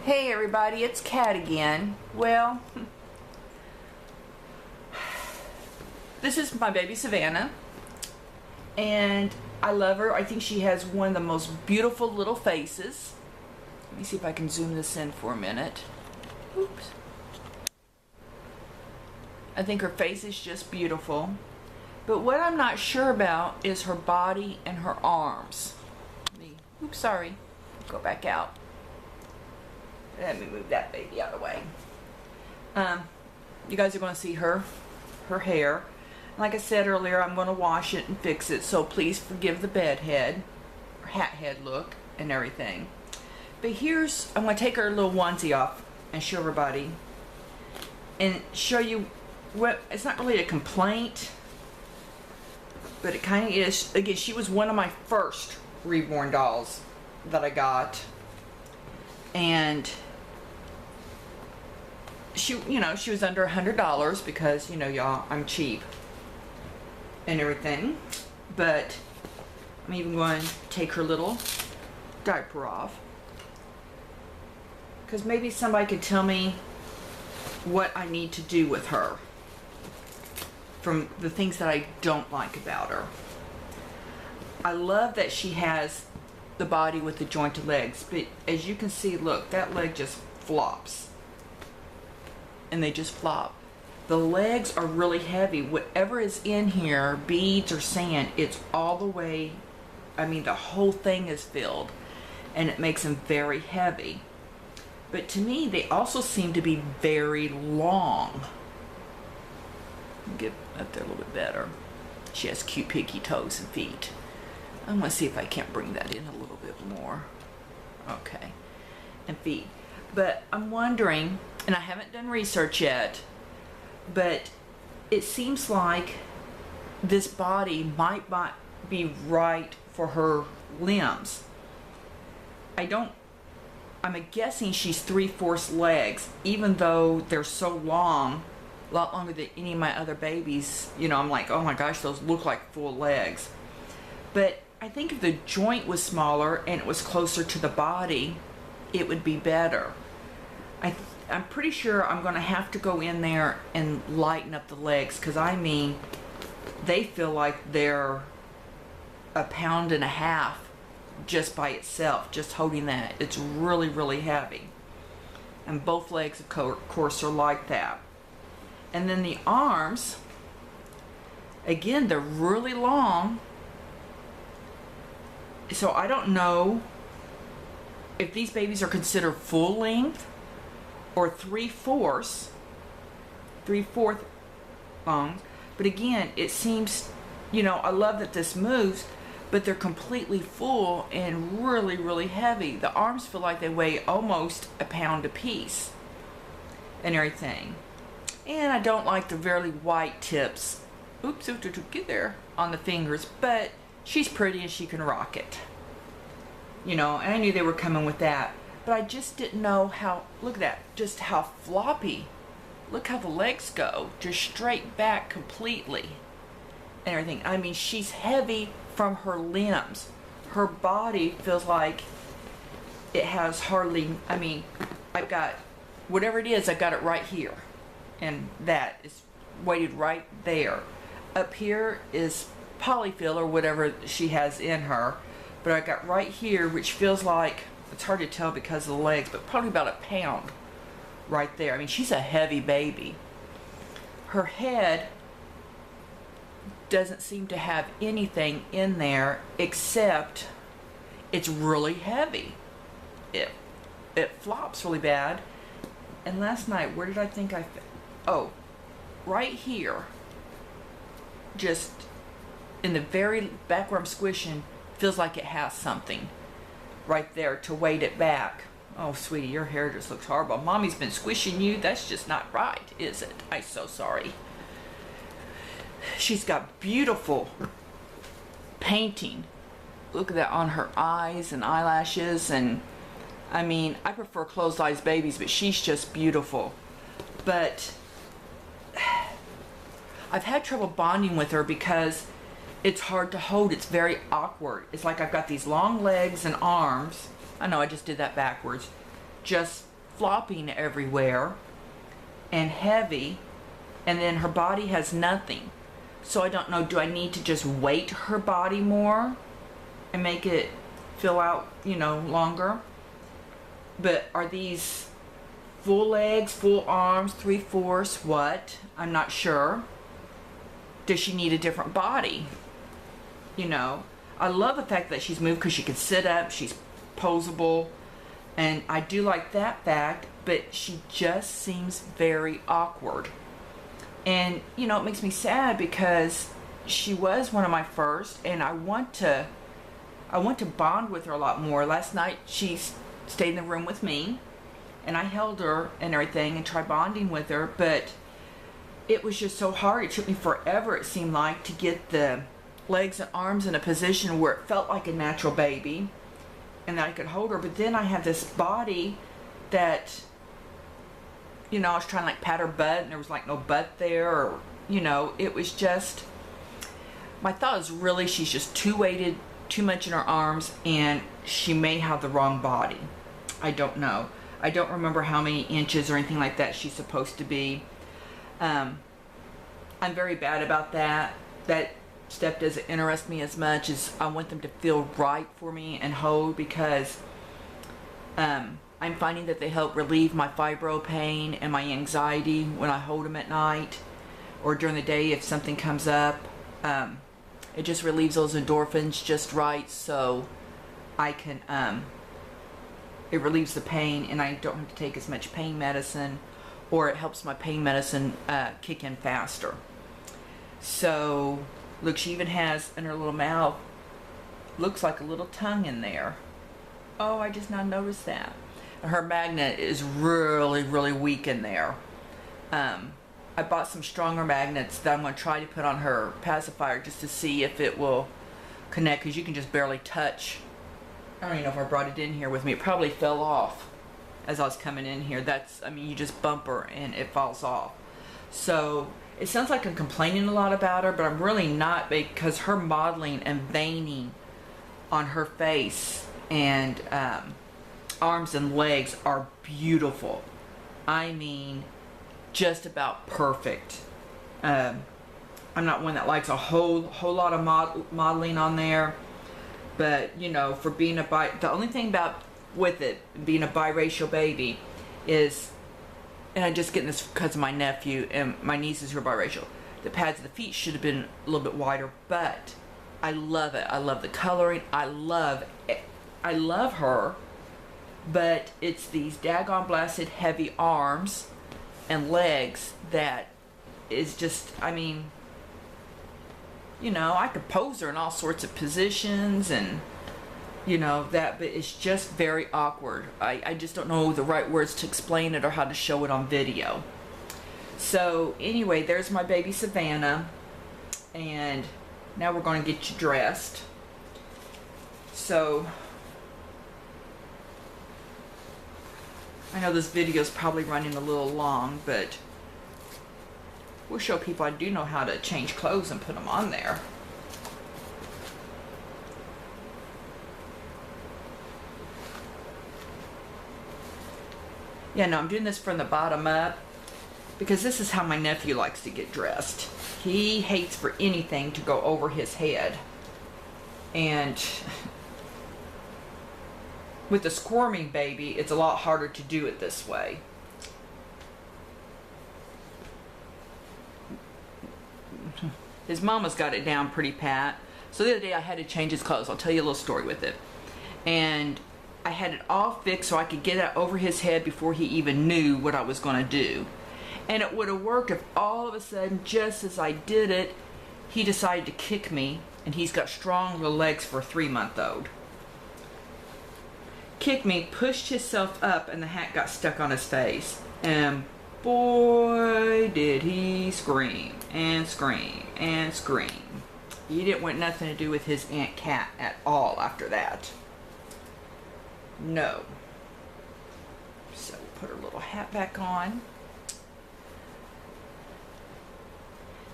Hey everybody, it's Kat again. Well, this is my baby Savannah, and I love her. I think she has one of the most beautiful little faces. Let me see if I can zoom this in for a minute. Oops. I think her face is just beautiful. But what I'm not sure about is her body and her arms. Oops, sorry. Go back out. Let me move that baby out of the way. You guys are going to see her hair. Like I said earlier, I'm going to wash it and fix it, so please forgive the bed head or hat head look and everything. But I'm going to take her little onesie off and show everybody and show you what, it's not really a complaint, but it kind of is. Again, she was one of my first reborn dolls that I got, and she was under $100 because, y'all, I'm cheap and everything. But I'm even going to take her little diaper off, because maybe somebody could tell me what I need to do with her from the things that I don't like about her. I love that she has the body with the jointed legs, but as you can see, look, that leg just flops. And they just flop. The legs are really heavy. Whatever is in here, beads or sand, it's all the way, the whole thing is filled, and it makes them very heavy. But to me, they also seem to be very long. Get up there a little bit better. She has cute pinky toes and feet. I'm going to see if I can't bring that in a little bit more. Okay. And feet. But I'm wondering, and I haven't done research yet, but it seems like this body might not be right for her limbs. I'm guessing she's 3/4 legs, even though they're so long, a lot longer than any of my other babies. I'm like, oh my gosh, those look like full legs. But I think if the joint was smaller and it was closer to the body, it would be better. I'm pretty sure I'm going to have to go in there and lighten up the legs, because they feel like they're 1.5 pounds just by itself, just holding that. It's really, really heavy. And both legs, of course, are like that. And then the arms, again, they're really long. So I don't know if these babies are considered full length or 3/4 long. But again, it seems, I love that this moves, but they're completely full and really, really heavy. The arms feel like they weigh almost 1 pound apiece and everything. And I don't like the very white tips. Oops, get there on the fingers, but she's pretty and she can rock it. And I knew they were coming with that. But I just didn't know look at that, just how floppy. Look how the legs go, just straight back completely and everything. She's heavy from her limbs. Her body feels like it has hardly, I've got, whatever it is, I've got it right here. And that is weighted right there. Up here is polyfill or whatever she has in her. But I got right here, which feels like, it's hard to tell because of the legs, but probably about 1 pound right there. She's a heavy baby. Her head doesn't seem to have anything in there except it's really heavy. It flops really bad. And last night, where did I think oh, right here, just in the very back where I'm squishing, feels like it has something right there to weight it back. Oh, sweetie, your hair just looks horrible. Mommy's been squishing you. That's just not right, is it? I'm so sorry. She's got beautiful painting. Look at that on her eyes and eyelashes. And I prefer closed eyes babies, but she's just beautiful. But I've had trouble bonding with her because it's hard to hold. It's very awkward. It's like I've got these long legs and arms. I know I just did that backwards. Just flopping everywhere and heavy, and then her body has nothing. So I don't know, do I need to just weight her body more and make it fill out, you know, longer? But are these full legs, full arms, 3/4, what? I'm not sure. Does she need a different body? You know, I love the fact that she's moved because she can sit up, she's posable, and I do like that fact, but she just seems very awkward. And, you know, it makes me sad because she was one of my first, and I want to bond with her a lot more. Last night she stayed in the room with me, and I held her and everything and tried bonding with her, but it was just so hard. It took me forever, it seemed like, to get the legs and arms in a position where it felt like a natural baby and that I could hold her. But then I have this body that, you know, I was trying to like pat her butt and there was like no butt there, or, you know, it was just, my thought is really she's just too weighted, too much in her arms, and she may have the wrong body. I don't know. I don't remember how many inches or anything like that she's supposed to be. I'm very bad about that. That step doesn't interest me as much as I want them to feel right for me and hold, because I'm finding that they help relieve my fibro pain and my anxiety when I hold them at night or during the day if something comes up. It just relieves those endorphins just right, so I can, it relieves the pain and I don't have to take as much pain medicine, or it helps my pain medicine kick in faster. So, look, she even has in her little mouth, looks like a little tongue in there. Oh, I just now noticed that. Her magnet is really, really weak in there. I bought some stronger magnets that I'm going to try to put on her pacifier just to see if it will connect, because you can just barely touch. I don't even know if I brought it in here with me. It probably fell off as I was coming in here. That's, I mean, you just bump her and it falls off. So it sounds like I'm complaining a lot about her, but I'm really not, because her modeling and veining on her face and arms and legs are beautiful. I mean, just about perfect. I'm not one that likes a whole lot of modeling on there, but you know, for being the only thing about with it being a biracial baby is, and I'm just getting this because of my nephew and my nieces who are biracial, the pads of the feet should have been a little bit wider, but I love it. I love the coloring. I love it. I love her, but it's these daggone blasted heavy arms and legs that is just, I mean, you know, I could pose her in all sorts of positions and, you know, that, but it's just very awkward. I just don't know the right words to explain it or how to show it on video. So anyway, there's my baby Savannah, and now we're going to get you dressed. So I know this video is probably running a little long, but we'll show people I do know how to change clothes and put them on there. Yeah, no, I'm doing this from the bottom up because this is how my nephew likes to get dressed. He hates for anything to go over his head. And with the squirming baby, it's a lot harder to do it this way. His mama's got it down pretty pat. So the other day I had to change his clothes. I'll tell you a little story with it. And I had it all fixed so I could get it over his head before he even knew what I was going to do. And it would have worked if all of a sudden, just as I did it, he decided to kick me. And he's got strong little legs for a 3-month-old. Kicked me, pushed himself up, and the hat got stuck on his face. And boy, did he scream and scream and scream. He didn't want nothing to do with his Aunt Cat at all after that. No. So put her little hat back on.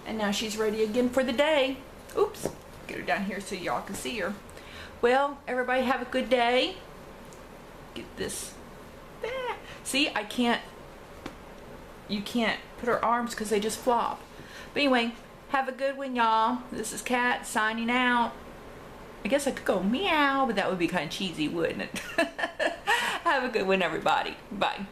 And now she's ready again for the day. Oops. Get her down here so y'all can see her. Well, everybody have a good day. Get this. See, you can't put her arms because they just flop. But anyway, have a good one, y'all. This is Kat signing out. I guess I could go meow, but that would be kind of cheesy, wouldn't it? Have a good one, everybody. Bye.